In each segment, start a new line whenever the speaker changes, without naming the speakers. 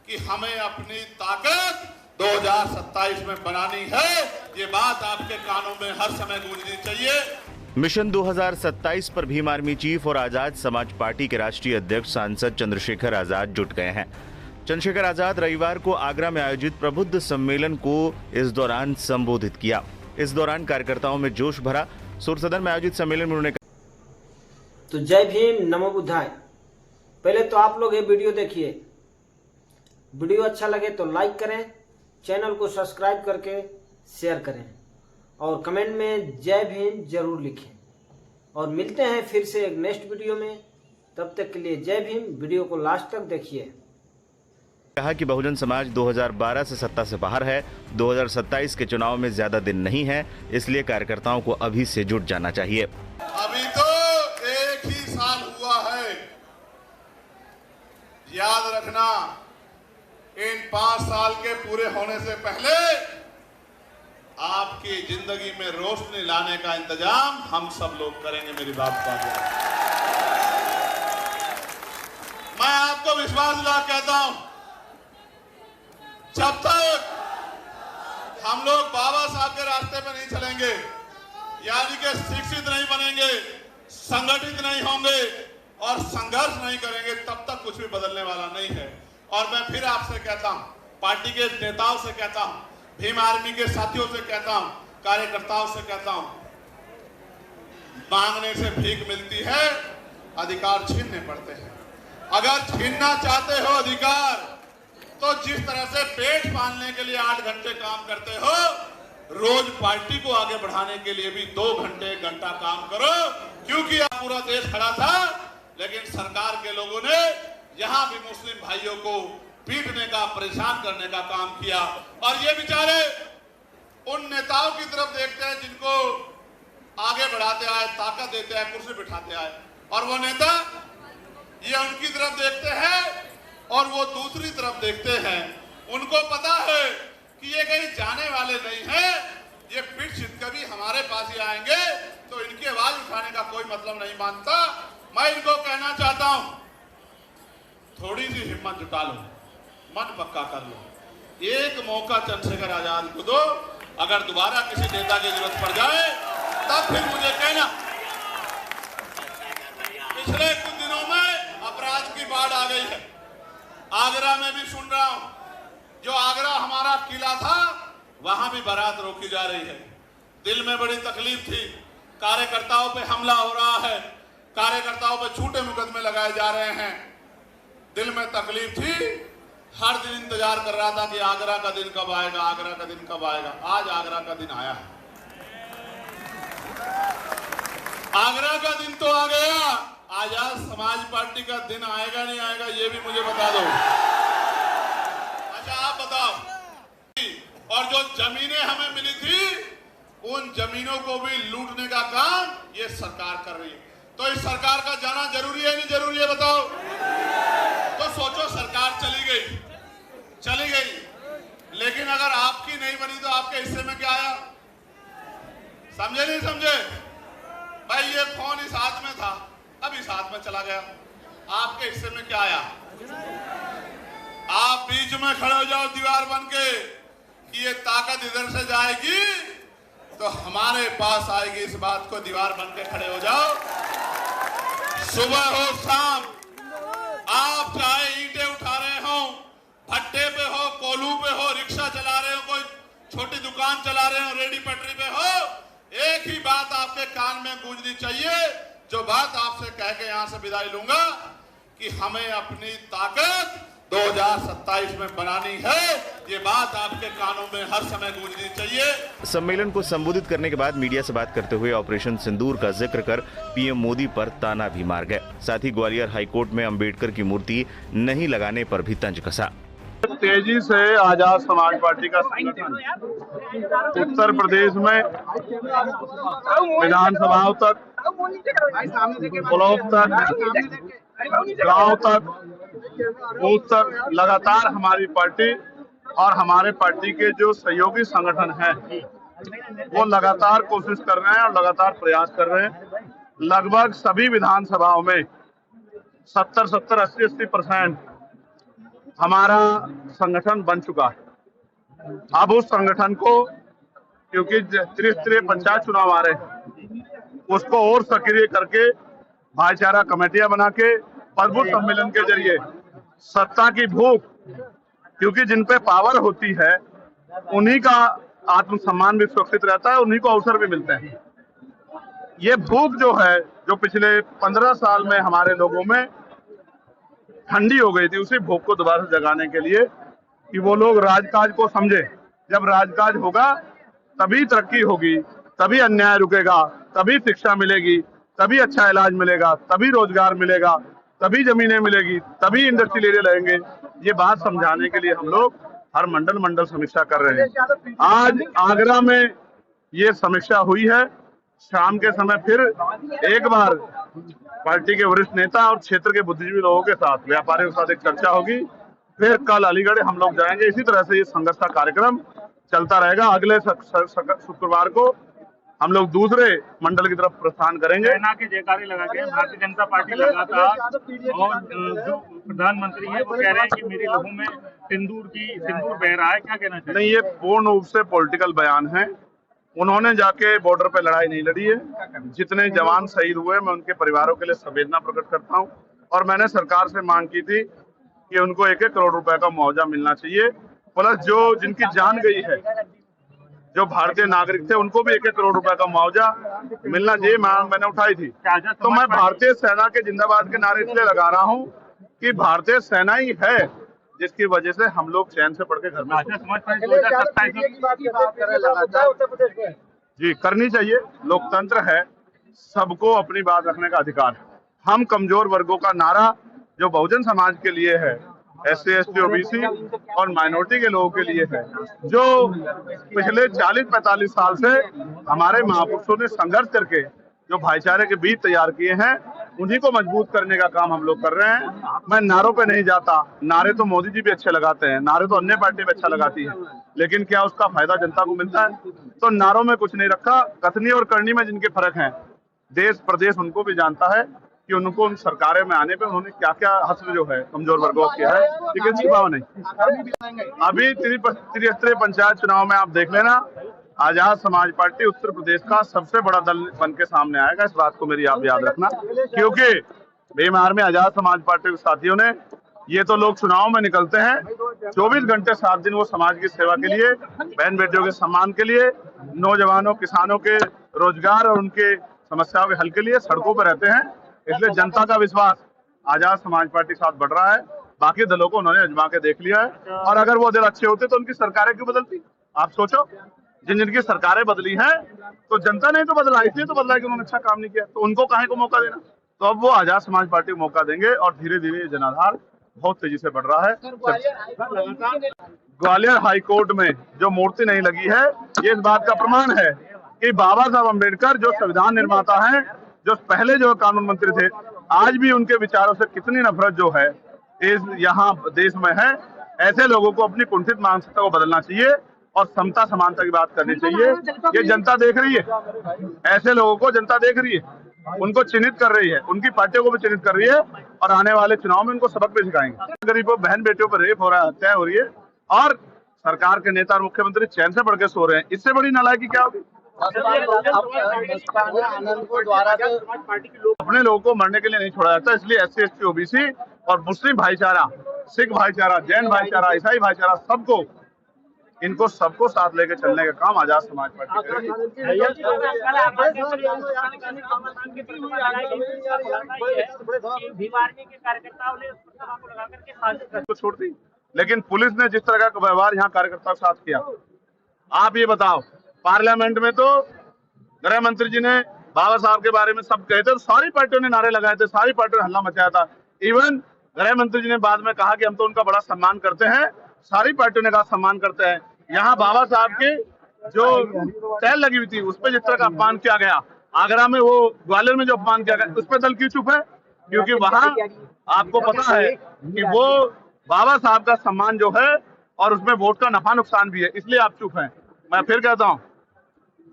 कि हमें अपनी ताकत 2027 में बनानी है। ये बात आपके कानों में हर समय गूंजनी चाहिए।
मिशन 2027 पर भीम आर्मी चीफ और आजाद समाज पार्टी के राष्ट्रीय अध्यक्ष सांसद चंद्रशेखर आजाद जुट गए हैं। चंद्रशेखर आजाद रविवार को आगरा में आयोजित प्रबुद्ध सम्मेलन को इस दौरान संबोधित किया। इस दौरान कार्यकर्ताओं में जोश भरा। सुरसदन में आयोजित सम्मेलन में उन्होंने कहा,
तो जय भीम, नमो बुद्धाय। पहले तो आप लोग ये वीडियो देखिए। वीडियो अच्छा लगे तो लाइक करें, चैनल को सब्सक्राइब करके शेयर करें और कमेंट में जय भीम जरूर लिखें। और मिलते हैं फिर से एक नेक्स्ट वीडियो में। तब तक के लिए जय भीम। वीडियो को लास्ट तक देखिए।
कहा कि बहुजन समाज 2012 से सत्ता से बाहर है। 2027 के चुनाव में ज्यादा दिन नहीं है, इसलिए कार्यकर्ताओं को अभी से जुट जाना चाहिए।
अभी तो एक ही साल हुआ है। याद रखना, इन 5 साल के पूरे होने से पहले आपकी जिंदगी में रोशनी लाने का इंतजाम हम सब लोग करेंगे। मेरी बात का मैं आपको विश्वास दिला कहता हूं, जब तक हम लोग बाबा साहब के रास्ते पे नहीं चलेंगे, यानी कि शिक्षित नहीं बनेंगे, संगठित नहीं होंगे और संघर्ष नहीं करेंगे, तब तक कुछ भी बदलने वाला नहीं है। और मैं फिर आपसे कहता हूं, पार्टी के नेताओं से कहता हूं, भीम आर्मी के साथियों से कहता हूं, कार्यकर्ताओं से कहता हूं, मांगने से भीख मिलती है, अधिकार छीनने पड़ते हैं। अगर छीनना चाहते हो अधिकार, तो जिस तरह से पेट पालने के लिए 8 घंटे काम करते हो, रोज पार्टी को आगे बढ़ाने के लिए भी 2 घंटे 1 घंटा काम करो। क्योंकि अब पूरा देश खड़ा था, लेकिन सरकार के लोगों ने यहां भी मुस्लिम भाइयों को पीटने का, परेशान करने का काम किया। और ये बेचारे उन नेताओं की तरफ देखते हैं जिनको आगे बढ़ाते आए, ताकत देते आए, कुर्सी बिठाते आए, और वो नेता ये उनकी तरफ देखते हैं और वो दूसरी तरफ देखते हैं। उनको पता है कि ये कहीं जाने वाले नहीं हैं, ये फिर से कभी हमारे पास ही आएंगे, तो इनकी आवाज उठाने का कोई मतलब नहीं मानता। मैं इनको कहना चाहता हूं, थोड़ी सी हिम्मत जुटा लो, मन पक्का कर लो, एक मौका चंद्रशेखर आजाद को दो। अगर दोबारा किसी नेता की जरूरत पड़ जाए तब फिर मुझे कहना। पिछले कुछ दिनों में अपराध की बाढ़ आ गई है। आगरा में भी सुन रहा हूं, जो आगरा हमारा किला था, वहां भी बारात रोकी जा रही है। दिल में बड़ी तकलीफ थी, कार्यकर्ताओं पे हमला हो रहा है, कार्यकर्ताओं पे झूठे मुकदमे लगाए जा रहे हैं। दिल में तकलीफ थी, हर दिन इंतजार कर रहा था कि आगरा का दिन कब आएगा, आगरा का दिन कब आएगा। आज आगरा का दिन आया है। आगरा का दिन तो आ गया, आजाद समाज पार्टी का दिन आएगा नहीं आएगा ये भी मुझे बता दो। अच्छा आप बताओ। और जो जमीनें हमें मिली थी, उन जमीनों को भी लूटने का काम ये सरकार कर रही है। तो इस सरकार का जाना जरूरी है नहीं जरूरी है बताओ? तो सोचो, सरकार चली गई, लेकिन अगर आपकी नहीं बनी तो आपके हिस्से में क्या आया? समझे नहीं समझे? भाई ये फोन इस हाथ में था, अब इस हाथ में चला गया, आपके हिस्से में क्या आया? आप बीच में खड़े हो जाओ दीवार बन के कि ये ताकत इधर से जाएगी तो हमारे पास आएगी, इस बात को दीवार बन के खड़े हो जाओ। सुबह हो शाम, आप चाहे ईंटें उठा रहे हो, भट्टे पे हो, कोलू पे हो, रिक्शा चला रहे हो, कोई छोटी दुकान चला रहे हो, रेडी पटरी पे हो, एक ही बात आपके कान में गूंजनी चाहिए, जो बात आपसे कह के यहां से विदाई लूंगा, कि हमें अपनी ताकत 2027 में बनानी है। ये बात आपके कानों में हर समय गूंजनी चाहिए।
सम्मेलन को संबोधित करने के बाद मीडिया से बात करते हुए ऑपरेशन सिंदूर का जिक्र कर पीएम मोदी पर ताना भी मार गए। साथ ही ग्वालियर हाईकोर्ट में अंबेडकर की मूर्ति नहीं लगाने पर भी तंज कसा।
तेजी से आजाद समाज पार्टी का संगठन उत्तर प्रदेश में विधानसभाओं तक, ब्लॉक तक, गांव तक, बूथ तक लगातार हमारी पार्टी और हमारे पार्टी के जो सहयोगी संगठन हैं वो लगातार कोशिश कर रहे हैं और लगातार प्रयास कर रहे हैं। लगभग सभी विधानसभाओं में 70, 80% हमारा संगठन बन चुका है। अब उस संगठन को, क्योंकि त्रिस्तरीय पंचायत चुनाव आ रहे हैं, उसको और सक्रिय करके भाईचारा कमेटियां बना के प्रबुद्ध सम्मेलन के जरिए सत्ता की भूख, क्योंकि जिन पे पावर होती है उन्हीं का आत्मसम्मान भी सुरक्षित रहता है, उन्हीं को अवसर भी मिलते हैं। ये भूख जो है, जो पिछले 15 साल में हमारे लोगों में ठंडी हो गई थी, उसी भूख को दोबारा जगाने के लिए कि वो लोग राजकाज को समझे। जब राजकाज होगा तभी तरक्की होगी, तभी अन्याय रुकेगा, तभी शिक्षा मिलेगी, तभी अच्छा इलाज मिलेगा, तभी रोजगार मिलेगा, तभी जमीनें मिलेगी, तभी इंडस्ट्रियल एरिया लगेंगे। ये बात समझाने के लिए हम लोग हर मंडल समीक्षा कर रहे हैं। आज आगरा में ये समीक्षा हुई है। शाम के समय फिर एक बार पार्टी के वरिष्ठ नेता और क्षेत्र के बुद्धिजीवी लोगों के साथ, व्यापारियों के साथ एक चर्चा होगी। फिर कल अलीगढ़ हम लोग जाएंगे। इसी तरह से ये संघर्ष का कार्यक्रम चलता रहेगा। अगले शुक्रवार को हम लोग दूसरे मंडल की तरफ प्रस्थान करेंगे।
सेना के जयकारे लगा के भारतीय जनता पार्टी लगातार, और जो प्रधानमंत्री है वो कह रहे हैं कि मेरे लोगों में सिंदूर बह रहा है, क्या कहना चाहिए?
नहीं, ये पूर्ण रूप से पॉलिटिकल बयान है। उन्होंने जाके बॉर्डर पे लड़ाई नहीं लड़ी है। जितने जवान शहीद हुए, मैं उनके परिवारों के लिए संवेदना प्रकट करता हूं। और मैंने सरकार से मांग की थी कि उनको 1-1 करोड़ रुपए का मुआवजा मिलना चाहिए, प्लस जो जिनकी जान गई है, जो भारतीय नागरिक थे, उनको भी 1-1 करोड़ रुपए का मुआवजा मिलना चाहिए। मांग मैंने उठाई थी। तो मैं भारतीय सेना के जिंदाबाद के नारे इसलिए लगा रहा हूँ कि भारतीय सेना ही है जिसकी वजह से हम लोग चैन से पढ़ के घर में जी करनी चाहिए। लोकतंत्र है, सबको अपनी बात रखने का अधिकार है। हम कमजोर वर्गों का नारा जो बहुजन समाज के लिए है, SC, ST, OBC और माइनॉरिटी के लोगों के लिए है, जो पिछले 40-45 साल से हमारे महापुरुषों ने संघर्ष करके जो भाईचारे के बीज तैयार किए हैं, उन्हीं को मजबूत करने का काम हम लोग कर रहे हैं। मैं नारों पे नहीं जाता। नारे तो मोदी जी भी अच्छे लगाते हैं, नारे तो अन्य पार्टी भी अच्छा लगाती है, लेकिन क्या उसका फायदा जनता को मिलता है? तो नारों में कुछ नहीं रखा। कथनी और करनी में जिनके फर्क हैं, देश प्रदेश उनको भी जानता है कि उनको उन सरकारें में आने पे उन्होंने क्या क्या हस्र जो है कमजोर वर्गों किया है, लेकिन छिपाव नहीं। अभी त्रिस्तरीय पंचायत चुनाव में आप देख लेना, आजाद समाज पार्टी उत्तर प्रदेश का सबसे बड़ा दल बन के सामने आएगा। इस बात को मेरी आप याद रखना, क्योंकि बेमार में आजाद समाज पार्टी के साथियों ने, ये तो लोग चुनाव में निकलते हैं 24 घंटे 7 दिन, वो समाज की सेवा के लिए, बहन बेटियों के सम्मान के लिए, नौजवानों किसानों के रोजगार और उनके समस्याओं के हल के लिए सड़कों पर रहते हैं। इसलिए जनता का विश्वास आजाद समाज पार्टी के साथ बढ़ रहा है। बाकी दलों को उन्होंने आजमा के देख लिया है, और अगर वो दल अच्छे होते तो उनकी सरकारें क्यों बदलती? आप सोचो, जिनकी सरकारें बदली हैं तो जनता ने तो बदला, इसलिए तो बदला कि उन्होंने अच्छा काम नहीं किया, तो उनको काहे को मौका देना? तो अब वो आजाद समाज पार्टी को मौका देंगे, और धीरे धीरे ये जनाधार बहुत तेजी से बढ़ रहा है। ग्वालियर हाई कोर्ट में जो मूर्ति नहीं लगी है, ये इस बात का प्रमाण है कि बाबा साहब अम्बेडकर जो संविधान निर्माता हैं, जो पहले जो कानून मंत्री थे, आज भी उनके विचारों से कितनी नफरत जो है यहाँ देश में है। ऐसे लोगों को अपनी कुंठित मानसिकता को बदलना चाहिए और समता समानता की बात करनी चाहिए। ये जनता देख रही है, ऐसे लोगों को जनता देख रही है, उनको चिन्हित कर रही है, उनकी पार्टियों को भी चिन्हित कर रही है, और आने वाले चुनाव में उनको सबक भी सिखाएंगे। गरीबों बहन बेटियों पर रेप हो रहा है, हत्या हो रही है, और सरकार के नेता और मुख्यमंत्री चैन से पढ़ के सो रहे हैं। इससे बड़ी नालायकी क्या होगी? अपने लोगों को मरने के लिए नहीं छोड़ा जाता, इसलिए SC, ST, OBC और मुस्लिम भाईचारा, सिख भाईचारा, जैन भाईचारा, ईसाई भाईचारा, सबको, इनको सबको साथ लेके चलने का काम आजाद समाज पार्टी करेगी। तो छोड़ती, लेकिन पुलिस ने जिस तरह का व्यवहार यहाँ कार्यकर्ताओं के साथ किया, आप ये बताओ, पार्लियामेंट में तो गृह मंत्री जी ने बाबा साहब के बारे में सब कहे थे, तो सारी पार्टियों ने नारे लगाए थे, सारी पार्टियों ने हल्ला मचाया था। इवन गृह मंत्री जी ने बाद में कहा कि हम तो उनका बड़ा सम्मान करते हैं, सारी पार्टियों ने कहा सम्मान करते हैं। यहाँ बाबा साहब के जो टैल लगी हुई थी, उस पर जिस तरह का अपमान किया गया, आगरा में वो ग्वालियर में जो अपमान किया गया, उस पर दल क्यों चुप है? क्योंकि वहां आपको पता है कि वो बाबा साहब का सम्मान जो है, और उसमें वोट का नफा नुकसान भी है, इसलिए आप चुप हैं। मैं फिर कहता हूँ,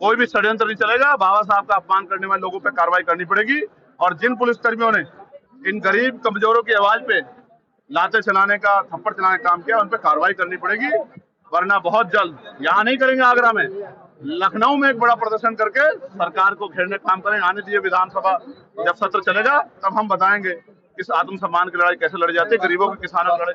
कोई भी षड्यंत्र नहीं चलेगा। बाबा साहब का अपमान करने वाले लोगों पे कार्रवाई करनी पड़ेगी, और जिन पुलिसकर्मियों ने इन गरीब कमजोरों की आवाज पे लाते चलाने का, थप्पड़ चलाने का काम किया, उन पर कार्रवाई करनी पड़ेगी, वरना बहुत जल्द, यहाँ नहीं करेंगे आगरा में, लखनऊ में एक बड़ा प्रदर्शन करके सरकार को घेरने का काम करेंगे। आने दीजिए, विधानसभा जब सत्र चलेगा तब हम बताएंगे किस आत्मसम्मान की लड़ाई कैसे लड़ी जाती है, गरीबों के, किसानों की लड़ाई।